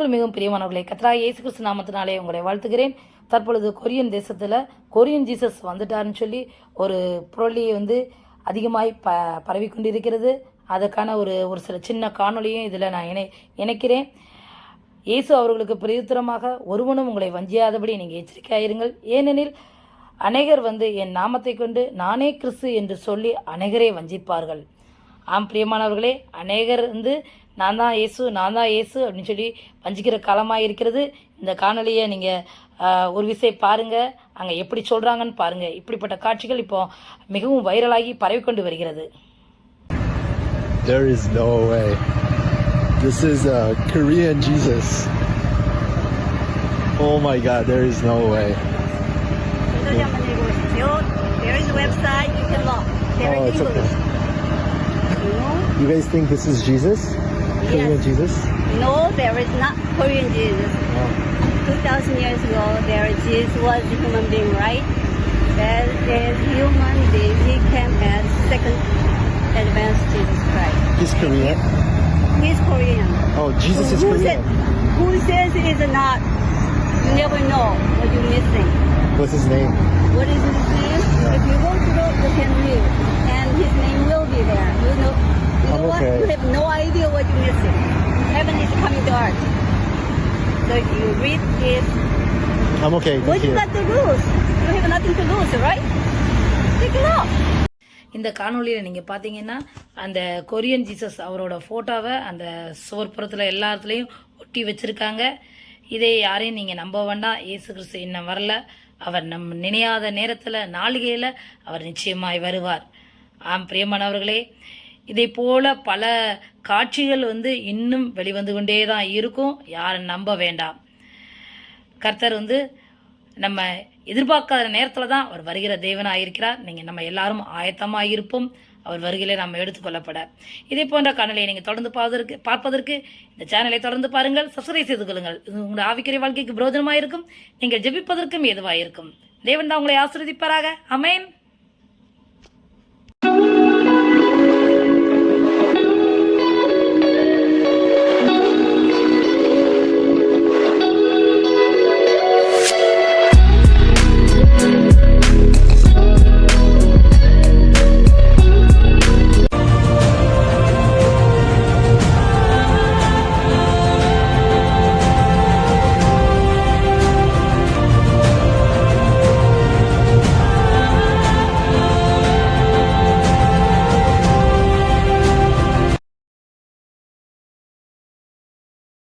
கிறிஸ்துவுக்குள் மிகவும் பிரியமானவர்களே, கர்த்தராகிய இயேசு கிறிஸ்து நாமத்தினாலே உங்களை வாழ்த்துகிறேன். தற்பொழுது கொரியன் தேசத்தில் கொரியன் ஜீசஸ் வந்துட்டாருன்னு சொல்லி ஒரு புரளியை அதிகமாய் பரவி கொண்டிருக்கிறது. அதற்கான ஒரு சில சின்ன காணொலியும் இதில் நான் இணைக்கிறேன். இயேசு அவர்களுக்கு பிரயுத்தரமாக ஒருவனும் உங்களை வஞ்சியாதபடி நீங்கள் எச்சரிக்கையாயிருங்கள். ஏனெனில் அநேகர் என் நாமத்தை கொண்டு நானே கிறிஸ்து என்று சொல்லி அநேகரை வஞ்சிப்பார்கள். ஆம் பிரியமானவர்களே, அநேகர் நான் தான் இயேசு அப்படின்னு சொல்லி வஞ்சிக்கிற காலமாக இருக்கிறது. இந்த காணொலியை நீங்கள் ஒரு விஷயம் பாருங்கள், அங்கே எப்படி சொல்கிறாங்கன்னு பாருங்கள். இப்படிப்பட்ட காட்சிகள் இப்போ மிகவும் வைரலாகி பரவிக்கொண்டு வருகிறது. There is no way. This is a Korean Jesus. Oh my God, there is no way. There is a website, you can log. There is English. Okay. You guys think this is Jesus? Korean Yes. Jesus? No, there is not Korean Jesus. Oh. 2,000 years ago, Jesus was a human being, right? That is human being. He came as second advanced Jesus Christ. He's Korean? He's Korean. Oh, Jesus is Who Korean. who says he is not? You never know what you're missing. What's his name? What is his name? If you go to the, you can read, and his name will be there. You know what? Okay. You have no idea what you're missing. Heaven is coming to earth. So if you read this, I'm okay. what Thank you you. got to lose? You have nothing to lose, right? Take it off. இந்த காணொலியில் நீங்கள் பார்த்தீங்கன்னா அந்த Korean Jesus அவரோட ஃபோட்டோவை அந்த சுவர்புறத்தில் எல்லா இடத்துலையும் ஒட்டி வச்சுருக்காங்க. இதை யாரையும் நீங்கள் நம்ப வேண்டாம். இயேசு கிறிஸ்து இன்னும் வரல. அவர் நினையாத நேரத்தில் நாளிகையில் அவர் நிச்சயமாய் வருவார். ஆம் பிரியமானவர்களே, இதை போல பல காட்சிகள் இன்னும் வெளிவந்து கொண்டே தான் இருக்கும். யாரும் நம்ப வேண்டாம். கர்த்தர் நம்ம எதிர்பார்க்காத நேரத்தில் தான் அவர் வருகிற தேவனாக இருக்கிறார். நம்ம எல்லாரும் ஆயத்தமாக இருப்போம் அவர் வருகையிலே நாம் எடுத்துக்கொள்ளப்பட. இதே போன்ற காணொலியை நீங்கள் தொடர்ந்து பார்ப்பதற்கு இந்த சேனலை தொடர்ந்து பாருங்கள், சப்ஸ்கிரைப் செய்து கொள்ளுங்கள். இது உங்களுடைய ஆவிக்குரிய வாழ்க்கைக்கு பிரயோஜனமாக இருக்கும். நீங்கள் ஜெபிப்பதற்கும் ஏதுவாக இருக்கும். தேவன் தான் உங்களை ஆசீர்வதிப்பாராக. ஆமென்.